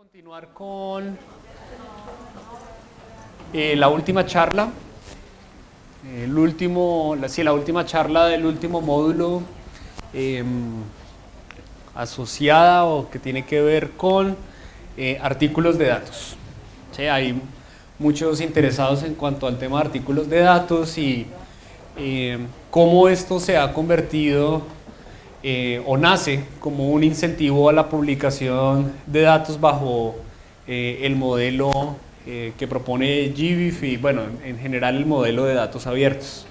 Continuar con la última charla, la última charla del último módulo asociada o que tiene que ver con artículos de datos. ¿Sí? Hay muchos interesados en cuanto al tema de artículos de datos y cómo esto se ha convertido o nace como un incentivo a la publicación de datos bajo el modelo que propone GBIF y bueno, en general el modelo de datos abiertos.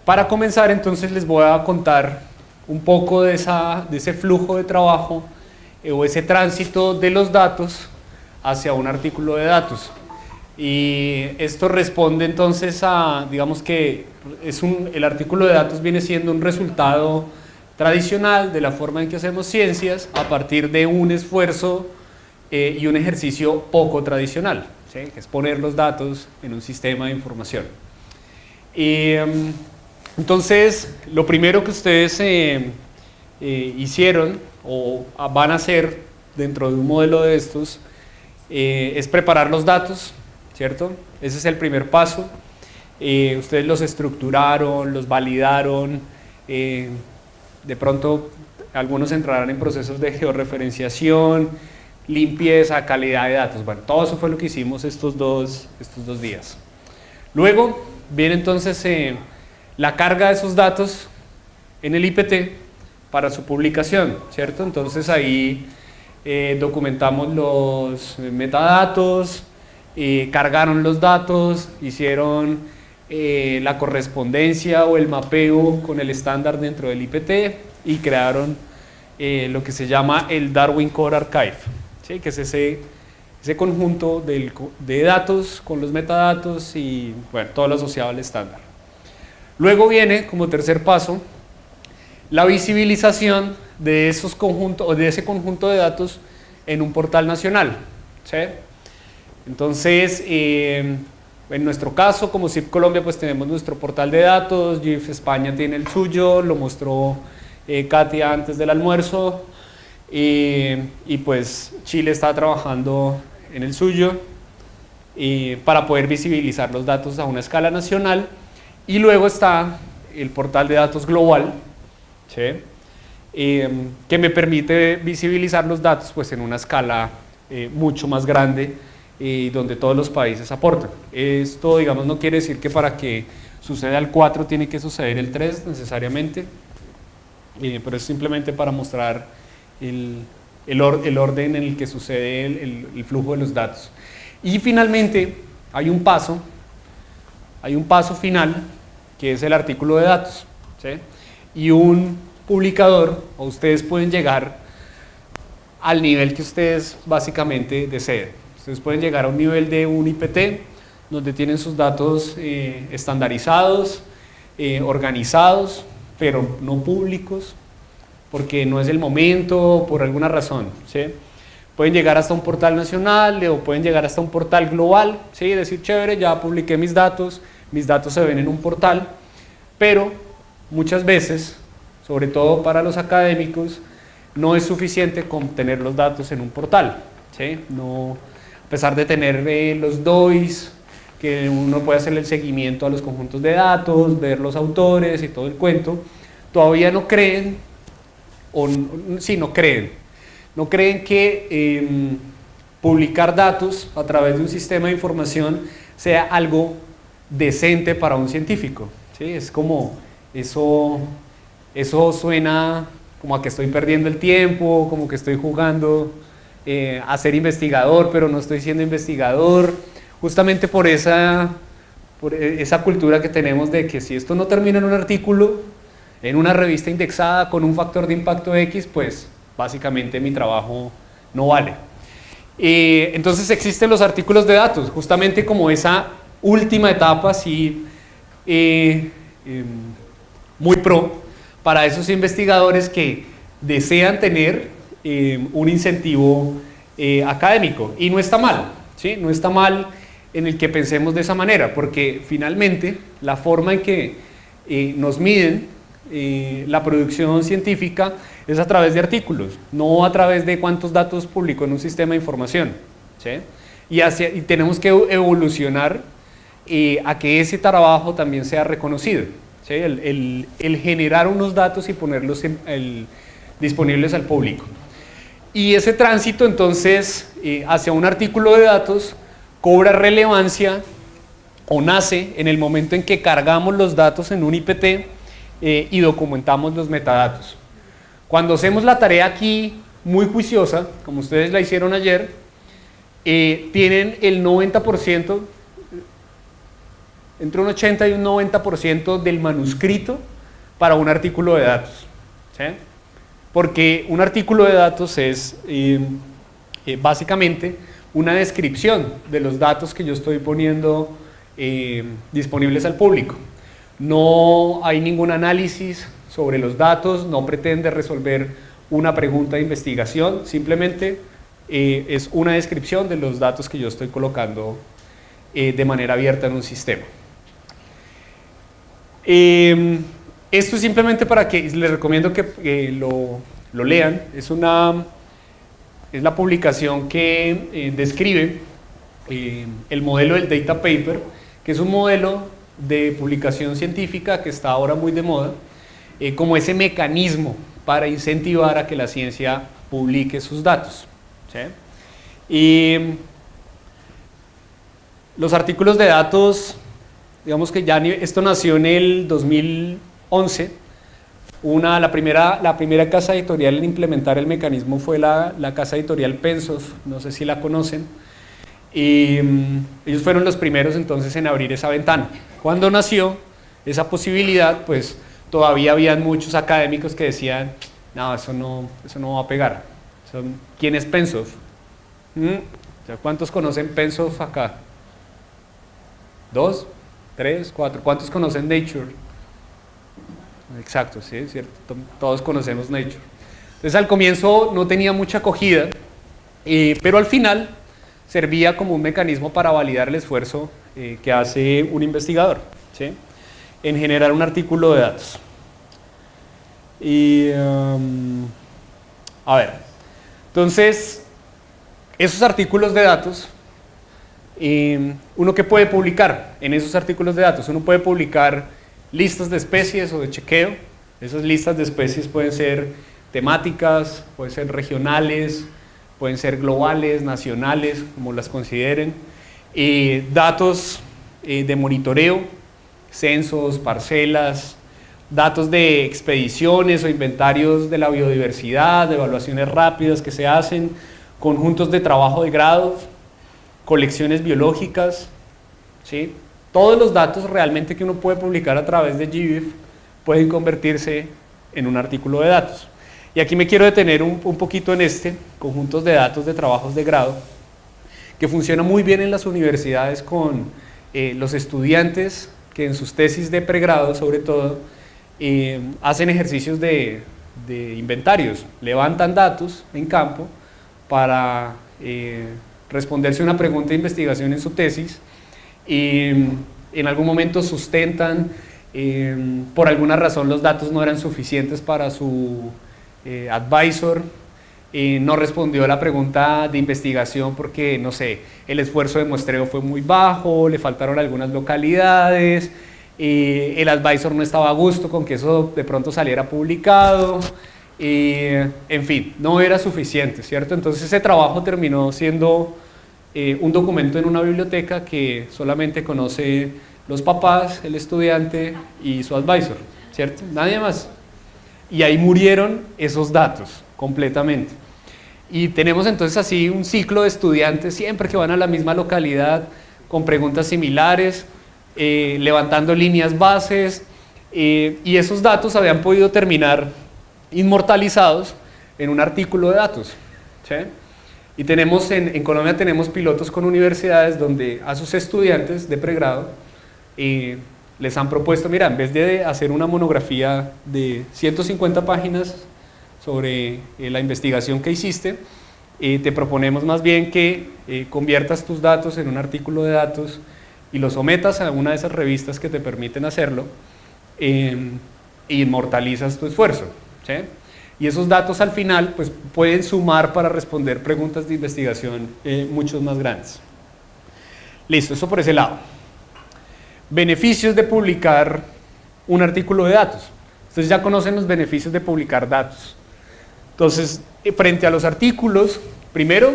Para comenzar entonces les voy a contar un poco de ese flujo de trabajo o ese tránsito de los datos hacia un artículo de datos. Y esto responde entonces a, digamos que el artículo de datos viene siendo un resultado tradicional de la forma en que hacemos ciencias a partir de un esfuerzo y un ejercicio poco tradicional, ¿sí? Que es poner los datos en un sistema de información. Entonces, lo primero que ustedes hicieron o van a hacer dentro de un modelo de estos es preparar los datos, ¿cierto? Ese es el primer paso. Ustedes los estructuraron, los validaron, de pronto algunos entrarán en procesos de georreferenciación, limpieza, calidad de datos. Bueno, todo eso fue lo que hicimos estos dos días. Luego viene entonces la carga de esos datos en el IPT para su publicación, ¿cierto? Entonces ahí documentamos los metadatos, cargaron los datos, hicieron la correspondencia o el mapeo con el estándar dentro del IPT y crearon lo que se llama el Darwin Core Archive, ¿sí? Que es ese conjunto de datos con los metadatos y bueno, todo lo asociado al estándar. Luego viene como tercer paso la visibilización de esos conjuntos o de ese conjunto de datos en un portal nacional, ¿sí? Entonces, en nuestro caso, como CIP Colombia, pues tenemos nuestro portal de datos, GIF España tiene el suyo, lo mostró Katia antes del almuerzo, y pues Chile está trabajando en el suyo para poder visibilizar los datos a una escala nacional. Y luego está el portal de datos global, ¿sí? Que me permite visibilizar los datos pues, en una escala mucho más grande, donde todos los países aportan. Esto, digamos, no quiere decir que para que suceda el 4 tiene que suceder el 3 necesariamente, pero es simplemente para mostrar el orden en el que sucede el flujo de los datos. Y finalmente hay un paso final que es el artículo de datos, ¿sí? Y un publicador, o ustedes pueden llegar al nivel que ustedes básicamente deseen. Ustedes pueden llegar a un nivel de un IPT, donde tienen sus datos estandarizados, organizados, pero no públicos, porque no es el momento, por alguna razón, ¿sí? Pueden llegar hasta un portal nacional o pueden llegar hasta un portal global, ¿sí? Decir, chévere, ya publiqué mis datos se ven en un portal, pero muchas veces, sobre todo para los académicos, no es suficiente con tener los datos en un portal, ¿sí? No, a pesar de tener los DOIs, que uno puede hacerle el seguimiento a los conjuntos de datos, ver los autores y todo el cuento, todavía no creen, no creen que publicar datos a través de un sistema de información sea algo decente para un científico, ¿sí? Es como, eso suena como a que estoy perdiendo el tiempo, como que estoy jugando a ser investigador, pero no estoy siendo investigador, justamente por esa cultura que tenemos de que si esto no termina en un artículo, en una revista indexada con un factor de impacto X, pues básicamente mi trabajo no vale. Entonces existen los artículos de datos, justamente como esa última etapa, así muy pro, para esos investigadores que desean tener un incentivo académico. Y no está mal, ¿sí? No está mal en el que pensemos de esa manera, porque finalmente la forma en que nos miden la producción científica es a través de artículos, no a través de cuántos datos publicó en un sistema de información, ¿sí? Y tenemos que evolucionar a que ese trabajo también sea reconocido, ¿sí? El generar unos datos y ponerlos disponibles al público. Y ese tránsito entonces hacia un artículo de datos cobra relevancia o nace en el momento en que cargamos los datos en un IPT y documentamos los metadatos. Cuando hacemos la tarea aquí muy juiciosa, como ustedes la hicieron ayer, tienen el 90%, entre un 80 y un 90% del manuscrito para un artículo de datos, ¿sí? Porque un artículo de datos es básicamente una descripción de los datos que yo estoy poniendo disponibles al público. No hay ningún análisis sobre los datos, no pretende resolver una pregunta de investigación, simplemente es una descripción de los datos que yo estoy colocando de manera abierta en un sistema. Esto es simplemente para que les recomiendo que lo lean. Es la publicación que describe el modelo del data paper, que es un modelo de publicación científica que está ahora muy de moda, como ese mecanismo para incentivar a que la ciencia publique sus datos, ¿sí? Y los artículos de datos, digamos que ya esto nació en el 2011. La primera casa editorial en implementar el mecanismo fue la casa editorial Pensoft, no sé si la conocen. Y ellos fueron los primeros entonces en abrir esa ventana. Cuando nació esa posibilidad, pues todavía habían muchos académicos que decían, no, eso no va a pegar. ¿Quién es Pensoft? O sea, ¿cuántos conocen Pensoft acá? ¿2? ¿3? ¿4? ¿Cuántos conocen Nature? Exacto, sí, es cierto. Todos conocemos Nature. Entonces al comienzo no tenía mucha acogida, pero al final servía como un mecanismo para validar el esfuerzo que hace un investigador, ¿sí? En generar un artículo de datos. Y a ver, entonces esos artículos de datos, uno que puede publicar en esos artículos de datos, uno puede publicar listas de especies o de chequeo. Esas listas de especies pueden ser temáticas, pueden ser regionales, pueden ser globales, nacionales, como las consideren. Datos de monitoreo, censos, parcelas, datos de expediciones o inventarios de la biodiversidad, de evaluaciones rápidas que se hacen, conjuntos de trabajo de grado, colecciones biológicas, ¿sí? Todos los datos realmente que uno puede publicar a través de GBIF pueden convertirse en un artículo de datos. Y aquí me quiero detener un poquito en conjuntos de datos de trabajos de grado, que funciona muy bien en las universidades con los estudiantes que en sus tesis de pregrado, sobre todo, hacen ejercicios de inventarios, levantan datos en campo para responderse una pregunta de investigación en su tesis y en algún momento sustentan, por alguna razón los datos no eran suficientes para su advisor, no respondió a la pregunta de investigación porque, no sé, el esfuerzo de muestreo fue muy bajo, le faltaron algunas localidades, el advisor no estaba a gusto con que eso de pronto saliera publicado, en fin, no era suficiente, ¿cierto? Entonces ese trabajo terminó siendo un documento en una biblioteca que solamente conoce los papás, el estudiante y su advisor, ¿cierto? Nadie más. Y ahí murieron esos datos completamente. Y tenemos entonces así un ciclo de estudiantes siempre que van a la misma localidad con preguntas similares, levantando líneas bases, y esos datos habían podido terminar inmortalizados en un artículo de datos, ¿sí? Y tenemos en Colombia tenemos pilotos con universidades donde a sus estudiantes de pregrado les han propuesto, mira, en vez de hacer una monografía de 150 páginas sobre la investigación que hiciste, te proponemos más bien que conviertas tus datos en un artículo de datos y lo sometas a una de esas revistas que te permiten hacerlo, e inmortalizas tu esfuerzo, ¿sí? Y esos datos al final pues, pueden sumar para responder preguntas de investigación mucho más grandes. Listo, eso por ese lado. Beneficios de publicar un artículo de datos. Ustedes ya conocen los beneficios de publicar datos. Entonces, frente a los artículos, primero,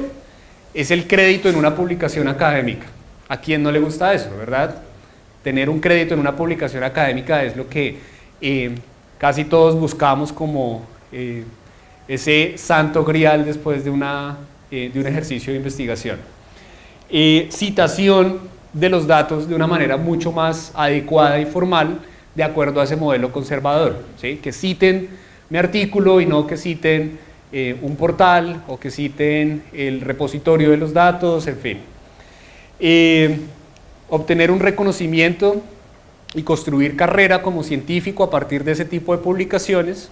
es el crédito en una publicación académica. ¿A quién no le gusta eso, verdad? Tener un crédito en una publicación académica es lo que casi todos buscamos como ese santo grial después de un ejercicio de investigación. Citación de los datos de una manera mucho más adecuada y formal de acuerdo a ese modelo conservador, ¿sí? Que citen mi artículo y no que citen un portal o que citen el repositorio de los datos, en fin. Obtener un reconocimiento y construir carrera como científico a partir de ese tipo de publicaciones.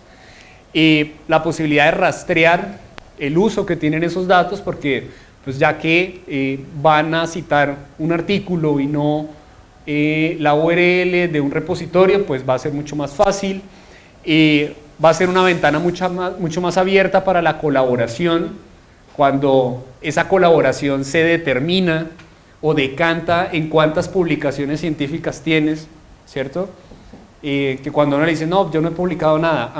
La posibilidad de rastrear el uso que tienen esos datos, porque pues ya que van a citar un artículo y no la URL de un repositorio, pues va a ser mucho más fácil. Va a ser una ventana mucho más abierta para la colaboración, cuando esa colaboración se determina o decanta en cuántas publicaciones científicas tienes, ¿cierto? Que cuando uno le dice, no, yo no he publicado nada,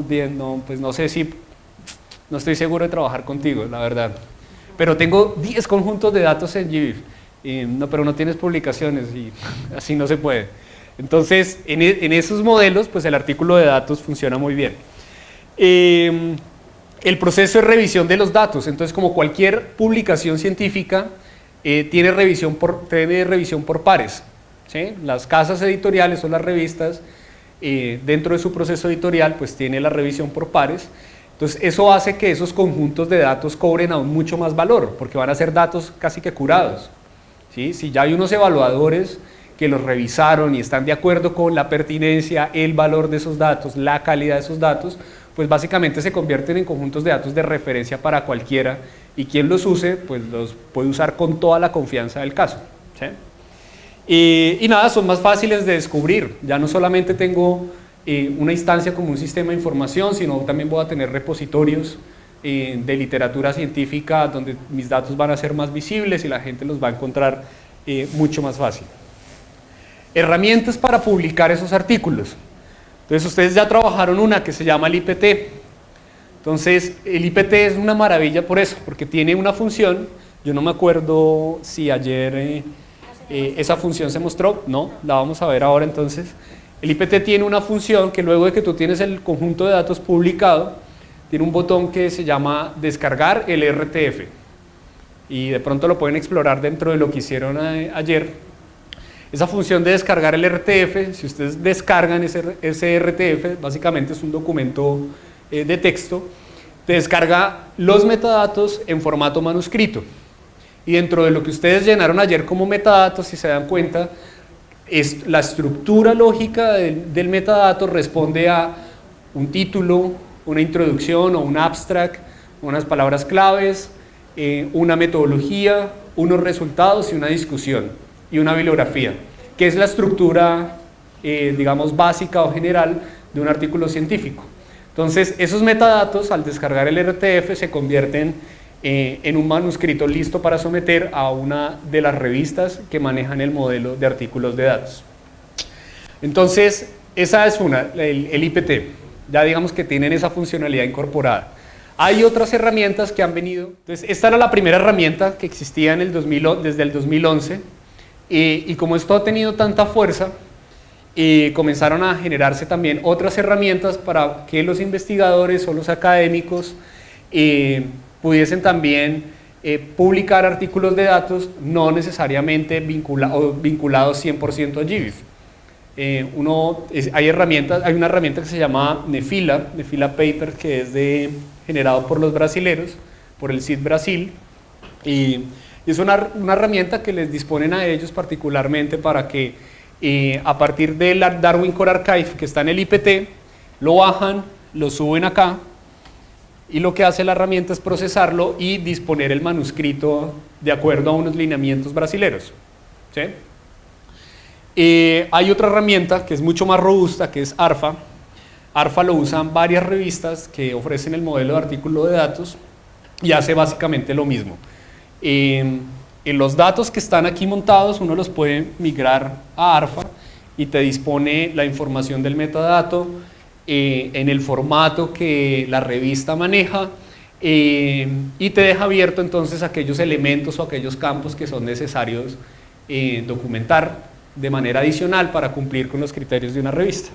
bien, no, pues no sé si, no estoy seguro de trabajar contigo, la verdad. Pero tengo 10 conjuntos de datos en GBIF, no, pero no tienes publicaciones y así no se puede. Entonces, en esos modelos, pues el artículo de datos funciona muy bien. El proceso de revisión de los datos, entonces como cualquier publicación científica, tiene revisión por pares, ¿sí? Las casas editoriales o las revistas, dentro de su proceso editorial, pues tiene la revisión por pares. Entonces eso hace que esos conjuntos de datos cobren aún mucho más valor, porque van a ser datos casi que curados, ¿sí? Si ya hay unos evaluadores que los revisaron y están de acuerdo con la pertinencia, el valor de esos datos, la calidad de esos datos, pues básicamente se convierten en conjuntos de datos de referencia para cualquiera, y quien los use, pues los puede usar con toda la confianza del caso, ¿sí? Y nada, son más fáciles de descubrir. Ya no solamente tengo una instancia como un sistema de información, sino también voy a tener repositorios de literatura científica donde mis datos van a ser más visibles y la gente los va a encontrar mucho más fácil. Herramientas para publicar esos artículos. Entonces ustedes ya trabajaron una que se llama el IPT. Entonces el IPT es una maravilla por eso, porque tiene una función. Yo no me acuerdo si ayer esa función se mostró, no, la vamos a ver ahora entonces. El IPT tiene una función que luego de que tú tienes el conjunto de datos publicado, tiene un botón que se llama descargar el RTF, y de pronto lo pueden explorar dentro de lo que hicieron ayer. Esa función de descargar el RTF, si ustedes descargan ese RTF, básicamente es un documento de texto, te descarga los metadatos en formato manuscrito. Y dentro de lo que ustedes llenaron ayer como metadatos, si se dan cuenta, es la estructura lógica del metadato responde a un título, una introducción o un abstract, unas palabras claves, una metodología, unos resultados y una discusión y una bibliografía, que es la estructura, digamos, básica o general de un artículo científico. Entonces, esos metadatos, al descargar el RTF, se convierten en un manuscrito listo para someter a una de las revistas que manejan el modelo de artículos de datos. Entonces, esa es el IPT. Ya digamos que tienen esa funcionalidad incorporada. Hay otras herramientas que han venido. Entonces, esta era la primera herramienta que existía desde el 2011. Y como esto ha tenido tanta fuerza, comenzaron a generarse también otras herramientas para que los investigadores o los académicos pudiesen también publicar artículos de datos no necesariamente vinculados 100% a GBIF. Hay una herramienta que se llama Nephila Paper, que es generado por los brasileros, por el CID Brasil, y es una herramienta que les disponen a ellos particularmente para que a partir del Darwin Core Archive que está en el IPT, lo bajan, lo suben acá, y lo que hace la herramienta es procesarlo y disponer el manuscrito de acuerdo a unos lineamientos brasileros, ¿sí? Hay otra herramienta que es mucho más robusta, que es ARFA, ARFA lo usan varias revistas que ofrecen el modelo de artículo de datos y hace básicamente lo mismo. En los datos que están aquí montados uno los puede migrar a ARFA y te dispone la información del metadato en el formato que la revista maneja y te deja abierto entonces aquellos elementos o aquellos campos que son necesarios documentar de manera adicional para cumplir con los criterios de una revista.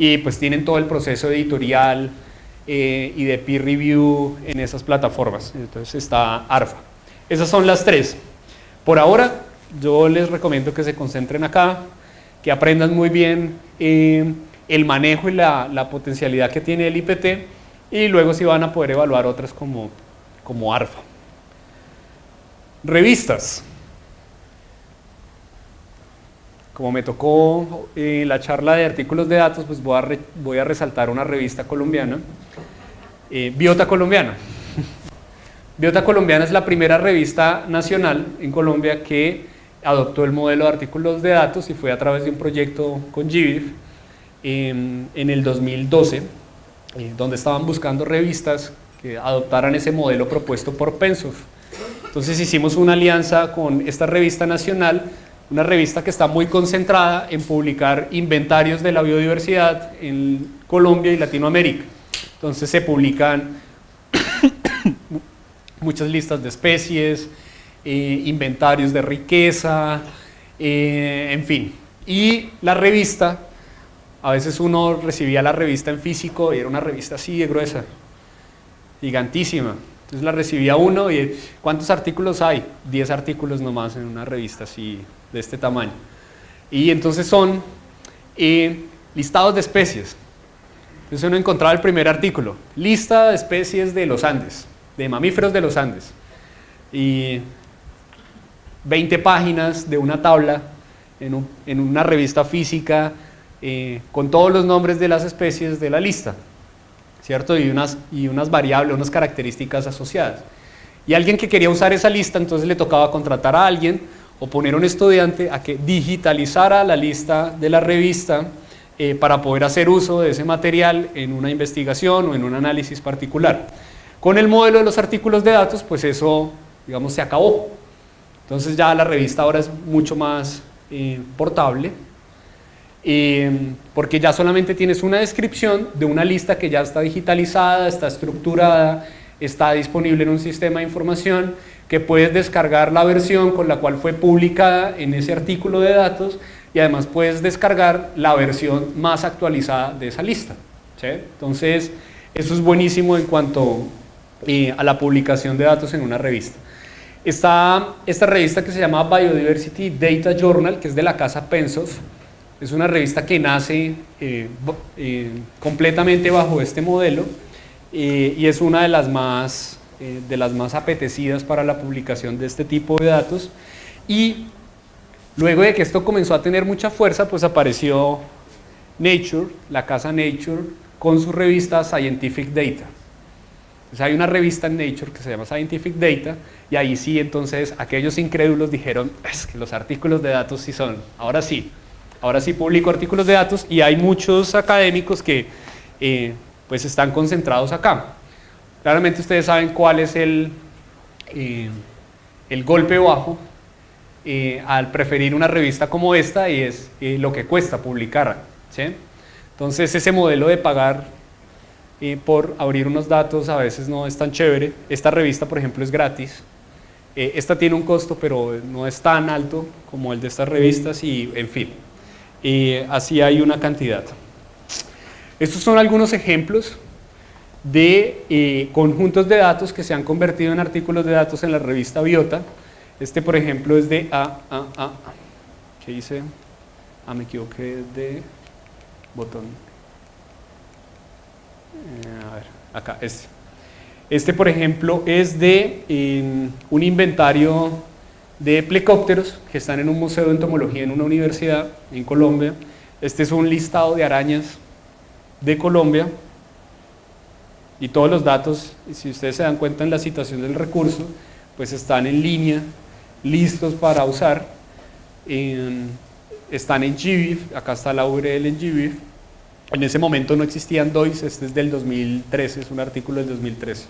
Y pues tienen todo el proceso editorial y de peer review en esas plataformas. Entonces está ARFA. Esas son las tres. Por ahora, yo les recomiendo que se concentren acá, que aprendan muy bien el manejo y la potencialidad que tiene el IPT, y luego sí van a poder evaluar otras como ARFA. Revistas. Como me tocó la charla de artículos de datos, pues voy a resaltar una revista colombiana, Biota Colombiana. Biota Colombiana es la primera revista nacional en Colombia que adoptó el modelo de artículos de datos y fue a través de un proyecto con GBIF en el 2012, donde estaban buscando revistas que adoptaran ese modelo propuesto por Pensoft. Entonces hicimos una alianza con esta revista nacional, una revista que está muy concentrada en publicar inventarios de la biodiversidad en Colombia y Latinoamérica. Entonces se publican muchas listas de especies, inventarios de riqueza, en fin. Y la revista, a veces uno recibía la revista en físico y era una revista así de gruesa, gigantísima. Entonces la recibía uno y ¿cuántos artículos hay? 10 artículos nomás en una revista así de este tamaño. Y entonces son listados de especies. Entonces uno encontraba el primer artículo, lista de especies de los Andes, de mamíferos de los Andes. Y 20 páginas de una tabla en una revista física con todos los nombres de las especies de la lista, ¿cierto? Y unas variables, unas características asociadas. Y alguien que quería usar esa lista, entonces le tocaba contratar a alguien o poner a un estudiante a que digitalizara la lista de la revista para poder hacer uso de ese material en una investigación o en un análisis particular. Con el modelo de los artículos de datos, pues eso, digamos, se acabó. Entonces ya la revista ahora es mucho más portable, porque ya solamente tienes una descripción de una lista que ya está digitalizada, está estructurada, está disponible en un sistema de información, que puedes descargar la versión con la cual fue publicada en ese artículo de datos y además puedes descargar la versión más actualizada de esa lista, ¿sí? Entonces eso es buenísimo en cuanto a la publicación de datos en una revista. Está esta revista que se llama Biodiversity Data Journal, que es de la casa Pensoft. Es una revista que nace completamente bajo este modelo y es una de las más apetecidas para la publicación de este tipo de datos. Y luego de que esto comenzó a tener mucha fuerza, pues apareció Nature, la casa Nature, con su revista Scientific Data. Entonces hay una revista en Nature que se llama Scientific Data y ahí sí, entonces aquellos incrédulos dijeron, es que los artículos de datos sí son, ahora sí publico artículos de datos, y hay muchos académicos que pues están concentrados acá. Claramente ustedes saben cuál es el golpe bajo al preferir una revista como esta, y es lo que cuesta publicar, ¿sí? Entonces ese modelo de pagar por abrir unos datos a veces no es tan chévere. Esta revista, por ejemplo, es gratis. Esta tiene un costo, pero no es tan alto como el de estas revistas, y en fin, así hay una cantidad. Estos son algunos ejemplos de conjuntos de datos que se han convertido en artículos de datos en la revista Biota. Este, por ejemplo, es de ¿qué hice? Me equivoqué de botón. A ver, acá, este, por ejemplo, es de un inventario de plecópteros que están en un museo de entomología en una universidad en Colombia. Este es un listado de arañas de Colombia y todos los datos, si ustedes se dan cuenta en la citación del recurso, pues están en línea, listos para usar. Están en GBIF, acá está la URL en GBIF, En ese momento no existían DOIs, este es del 2013, es un artículo del 2013.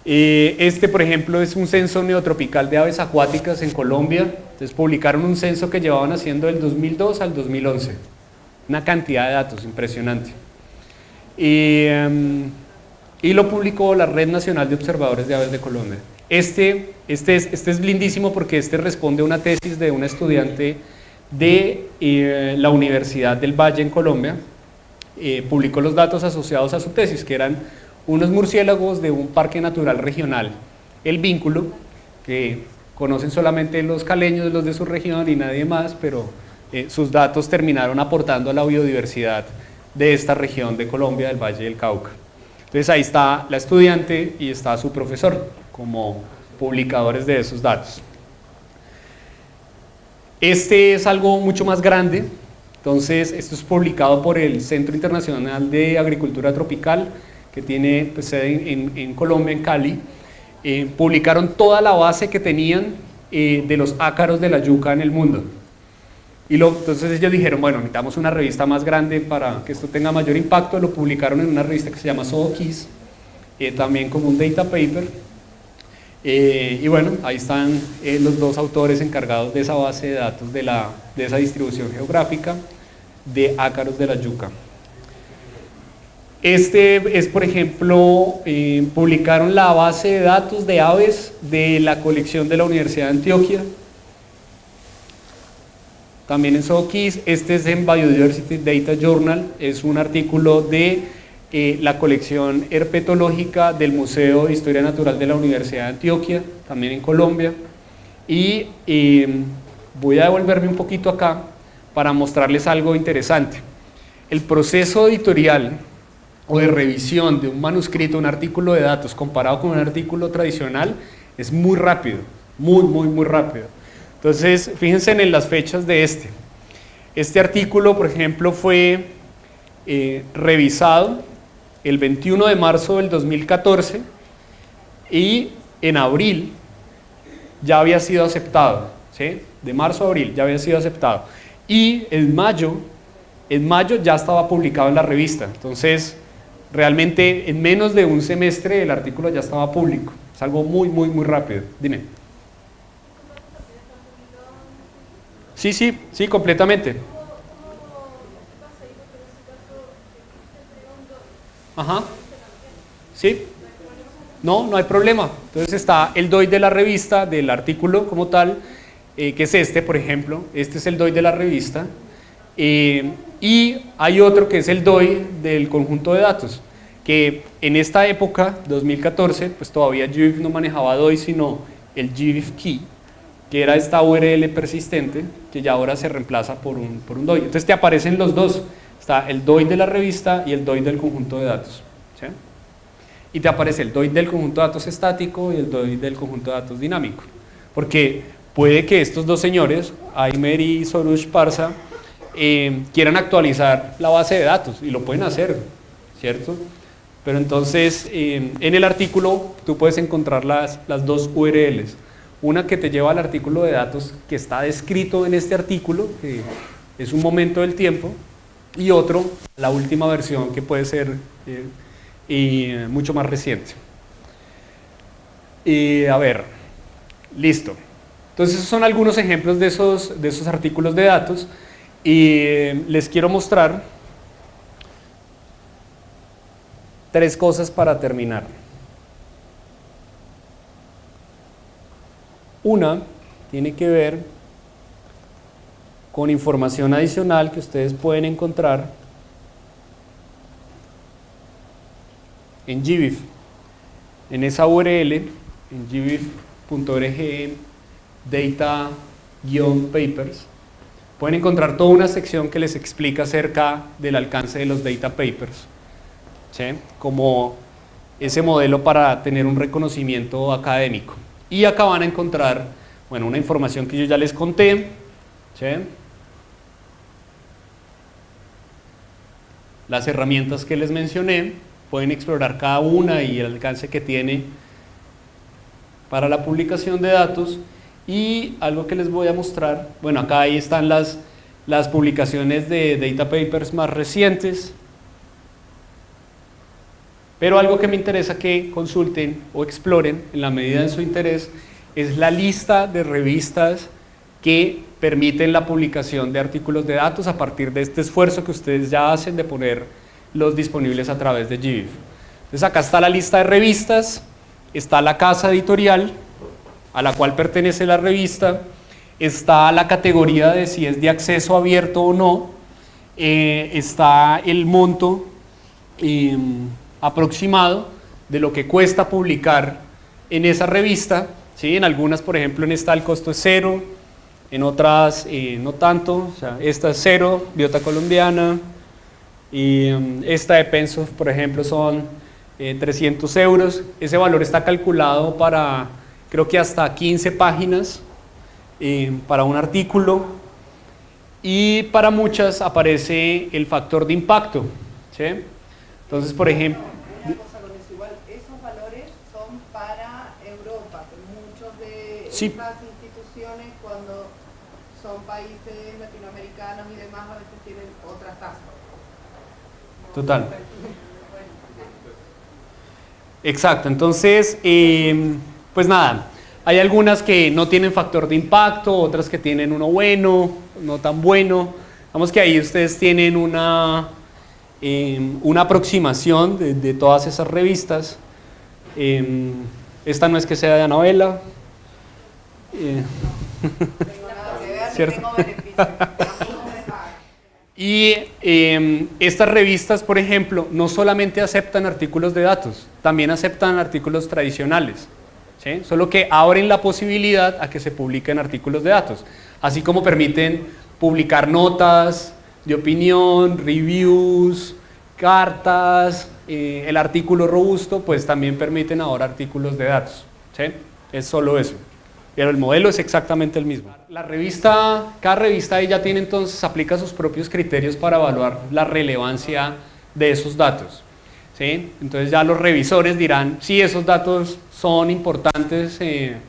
Este, por ejemplo, es un censo neotropical de aves acuáticas en Colombia. Entonces publicaron un censo que llevaban haciendo del 2002 al 2011. Una cantidad de datos impresionante. Y lo publicó la Red Nacional de Observadores de Aves de Colombia. Este es lindísimo porque este responde a una tesis de una estudiante de la Universidad del Valle en Colombia. Publicó los datos asociados a su tesis, que eran unos murciélagos de un parque natural regional, el Vínculo, que conocen solamente los caleños, los de su región y nadie más, pero sus datos terminaron aportando a la biodiversidad de esta región de Colombia, del Valle del Cauca. Entonces ahí está la estudiante y está su profesor como publicadores de esos datos. Este es algo mucho más grande. Entonces esto es publicado por el Centro Internacional de Agricultura Tropical, que tiene pues, sede en Colombia, en Cali. Publicaron toda la base que tenían de los ácaros de la yuca en el mundo. Entonces ellos dijeron, bueno, necesitamos una revista más grande para que esto tenga mayor impacto. Lo publicaron en una revista que se llama Zookeys, también como un data paper. Y bueno, ahí están los dos autores encargados de esa base de datos, de esa distribución geográfica de ácaros de la yuca. Este es, por ejemplo, publicaron la base de datos de aves de la colección de la Universidad de Antioquia. También en Zookeys. Este es en Biodiversity Data Journal, es un artículo de la colección herpetológica del Museo de Historia Natural de la Universidad de Antioquia, también en Colombia. Y voy a devolverme un poquito acá para mostrarles algo interesante. El proceso editorial o de revisión de un manuscrito, un artículo de datos, comparado con un artículo tradicional, es muy rápido, muy rápido. Entonces, fíjense en las fechas de este artículo, por ejemplo, fue revisado el 21 de marzo del 2014 y en abril ya había sido aceptado, ¿sí? De marzo a abril ya había sido aceptado. Y en mayo ya estaba publicado en la revista. Entonces, realmente en menos de un semestre el artículo ya estaba público. Es algo muy rápido. Dime. Sí, completamente. Ajá. Sí. No hay problema. Entonces está el DOI de la revista, del artículo como tal, que es este, por ejemplo. Este es el DOI de la revista. Y hay otro que es el DOI del conjunto de datos, que en esta época, 2014, pues todavía GBIF no manejaba DOI, sino el GBIF Key, que era esta URL persistente, que ya ahora se reemplaza por un DOI. Entonces te aparecen los dos, está el DOI de la revista y el DOI del conjunto de datos, ¿sí? Y te aparece el DOI del conjunto de datos estático y el DOI del conjunto de datos dinámico, porque puede que estos dos señores, Aymer y Soroush Parsa, quieran actualizar la base de datos, y lo pueden hacer, ¿cierto? Pero entonces en el artículo tú puedes encontrar las dos URLs, una que te lleva al artículo de datos que está descrito en este artículo, que es un momento del tiempo, y otro, la última versión, que puede ser mucho más reciente. A ver, listo. Entonces esos son algunos ejemplos de esos artículos de datos, y les quiero mostrar 3 cosas para terminar. Una tiene que ver con información adicional que ustedes pueden encontrar en GBIF, en esa URL, en gbif.org data-papers, pueden encontrar toda una sección que les explica acerca del alcance de los data papers, ¿sí? Como ese modelo para tener un reconocimiento académico. Y acá van a encontrar, bueno, una información que yo ya les conté, ¿sí? Las herramientas que les mencioné, pueden explorar cada una y el alcance que tiene para la publicación de datos. Y algo que les voy a mostrar, bueno, acá ahí están las publicaciones de data papers más recientes. Pero algo que me interesa que consulten o exploren en la medida de su interés es la lista de revistas que permiten la publicación de artículos de datos a partir de este esfuerzo que ustedes ya hacen de ponerlos disponibles a través de GBIF. Entonces acá está la lista de revistas, está la casa editorial a la cual pertenece la revista, está la categoría de si es de acceso abierto o no, está el monto aproximado de lo que cuesta publicar en esa revista, ¿sí? En algunas, por ejemplo, en esta el costo es 0, en otras no tanto, o sea, esta es 0, Biota Colombiana, y esta de Pensoft, por ejemplo, son 300 euros. Ese valor está calculado para, creo que hasta 15 páginas para un artículo, y para muchas aparece el factor de impacto, ¿sí? Entonces, por ejemplo, esos valores son para Europa, pero muchos de sí, estas instituciones, cuando son países latinoamericanos y demás, a veces tienen otras tasas. Total. Exacto, entonces, pues nada, hay algunas que no tienen factor de impacto, otras que tienen uno bueno, no tan bueno. Vamos que ahí ustedes tienen una aproximación de todas esas revistas. Esta no es que sea de Anabela. ¿Cierto? Y estas revistas, por ejemplo, no solamente aceptan artículos de datos, también aceptan artículos tradicionales, ¿sí? Solo que abren la posibilidad a que se publiquen artículos de datos, así como permiten publicar notas de opinión, reviews, cartas, el artículo robusto, pues también permiten ahora artículos de datos, ¿sí? Es solo eso. Pero el modelo es exactamente el mismo. La revista, cada revista ahí ya tiene, entonces aplica sus propios criterios para evaluar la relevancia de esos datos, ¿sí? Entonces ya los revisores dirán si esos datos son importantes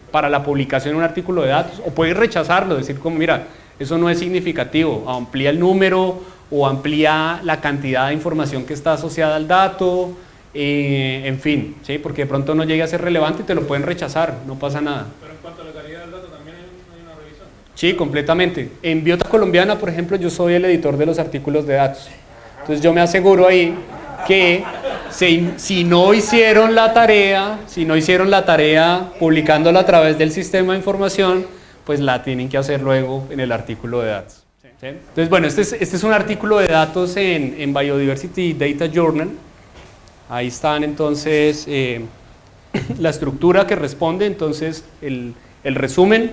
para la publicación de un artículo de datos, o pueden rechazarlo, decir como mira, eso no es significativo, amplía el número o amplía la cantidad de información que está asociada al dato, en fin, ¿sí? Porque de pronto no llegue a ser relevante y te lo pueden rechazar, no pasa nada. Pero en cuanto a la calidad del dato, ¿también hay una revisión? Sí, completamente. En Biota Colombiana, por ejemplo, yo soy el editor de los artículos de datos. Entonces yo me aseguro ahí que si no hicieron la tarea, publicándola a través del sistema de información, pues la tienen que hacer luego en el artículo de datos. ¿Sí? Entonces, bueno, este es un artículo de datos en Biodiversity Data Journal. Ahí están entonces la estructura que responde, entonces el resumen.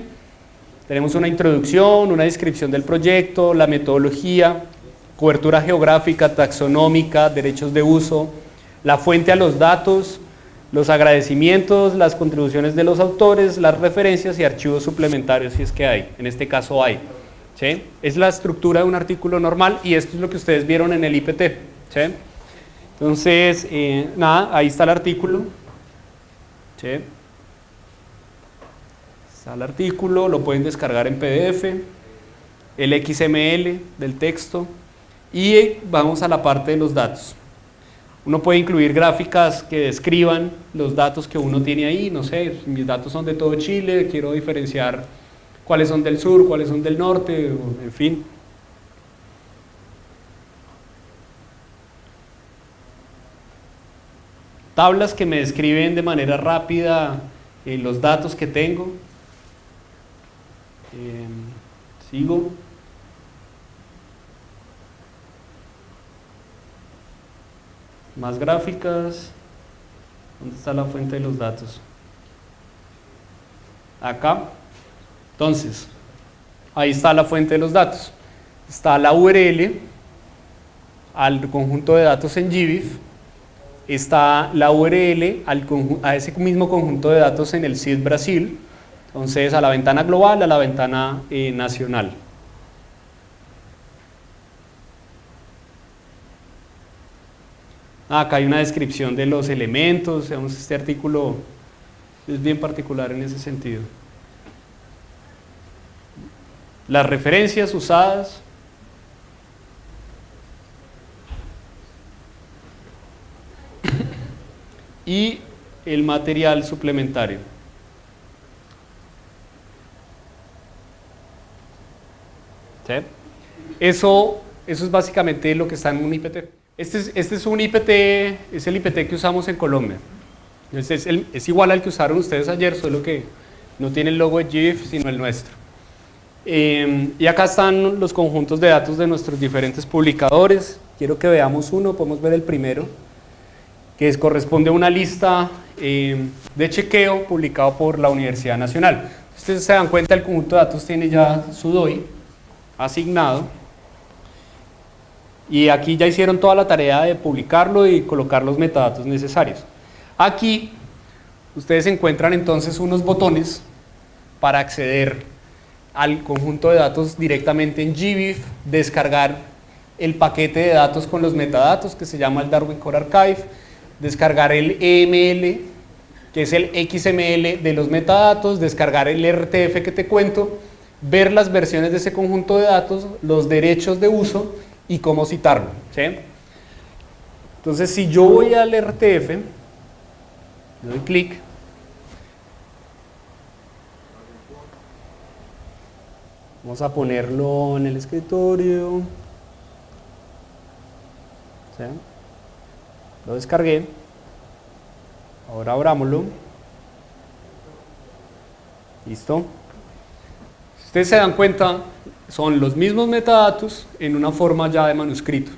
Tenemos una introducción, una descripción del proyecto, la metodología, cobertura geográfica, taxonómica, derechos de uso, la fuente a los datos, los agradecimientos, las contribuciones de los autores, las referencias y archivos suplementarios si es que hay, en este caso hay, ¿sí? Es la estructura de un artículo normal y esto es lo que ustedes vieron en el IPT, ¿sí? Entonces, nada, ahí está el artículo, ¿sí? Está el artículo, lo pueden descargar en PDF, el XML del texto, y vamos a la parte de los datos. Uno puede incluir gráficas que describan los datos que uno tiene ahí, no sé, mis datos son de todo Chile, quiero diferenciar cuáles son del sur, cuáles son del norte, en fin. Tablas que me describen de manera rápida los datos que tengo. Sigo. Más gráficas. ¿Dónde está la fuente de los datos? Acá. Entonces, ahí está la fuente de los datos. Está la URL al conjunto de datos en GBIF. Está la URL a ese mismo conjunto de datos en el CID Brasil. Entonces, a la ventana global, a la ventana nacional. Acá hay una descripción de los elementos, digamos, este artículo es bien particular en ese sentido. Las referencias usadas, y el material suplementario. ¿Sí? Eso es básicamente lo que está en un IPT. Este es un IPT, es el IPT que usamos en Colombia. Es igual al que usaron ustedes ayer, solo que no tiene el logo de GIF, sino el nuestro. Y acá están los conjuntos de datos de nuestros diferentes publicadores. Quiero que veamos uno, podemos ver el primero, que corresponde a una lista de chequeo publicado por la Universidad Nacional. Ustedes se dan cuenta, el conjunto de datos tiene ya su DOI asignado. Y aquí ya hicieron toda la tarea de publicarlo y colocar los metadatos necesarios. Aquí ustedes encuentran entonces unos botones para acceder al conjunto de datos directamente en GBIF, descargar el paquete de datos con los metadatos que se llama el Darwin Core Archive, descargar el EML, que es el XML de los metadatos, descargar el RTF que te cuento, ver las versiones de ese conjunto de datos, los derechos de uso y cómo citarlo. ¿Sí? Entonces, si yo voy al RTF, le doy clic, vamos a ponerlo en el escritorio, ¿sí? Lo descargué, ahora abrámoslo, listo. Si ustedes se dan cuenta, son los mismos metadatos en una forma ya de manuscrito,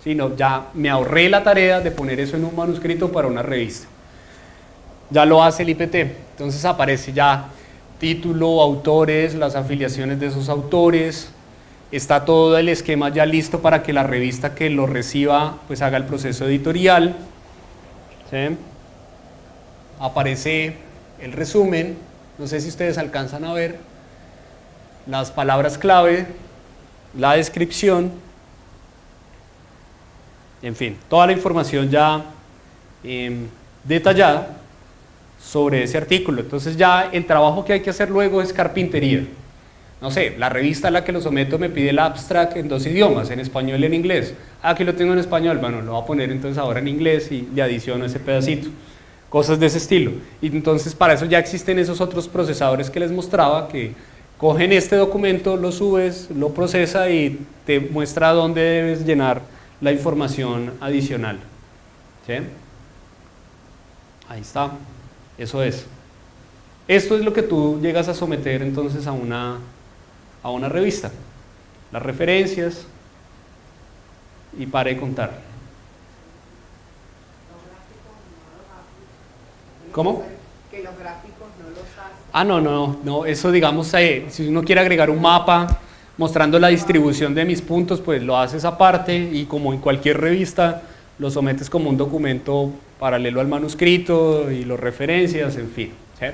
¿sí? No, ya me ahorré la tarea de poner eso en un manuscrito para una revista. Ya lo hace el IPT, entonces aparece ya título, autores, las afiliaciones de esos autores, está todo el esquema ya listo para que la revista que lo reciba pues haga el proceso editorial. ¿Sí? Aparece el resumen, no sé si ustedes alcanzan a ver, las palabras clave, la descripción, en fin, toda la información ya detallada sobre ese artículo. Entonces ya el trabajo que hay que hacer luego es carpintería. No sé, la revista a la que lo someto me pide el abstract en 2 idiomas, en español y en inglés. Aquí lo tengo en español, bueno, lo voy a poner entonces ahora en inglés y le adiciono ese pedacito. Cosas de ese estilo. Y entonces para eso ya existen esos otros procesadores que les mostraba, que cogen este documento, lo subes, lo procesa y te muestra dónde debes llenar la información adicional. ¿Sí? Ahí está. Eso es. Esto es lo que tú llegas a someter entonces a una revista. Las referencias y para de contar. ¿Cómo? Que los gráficos no los hacen. Ah, no, eso digamos, si uno quiere agregar un mapa mostrando la distribución de mis puntos, pues lo haces aparte y como en cualquier revista lo sometes como un documento paralelo al manuscrito y lo referencias, en fin. ¿Sí?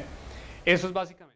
Eso es básicamente.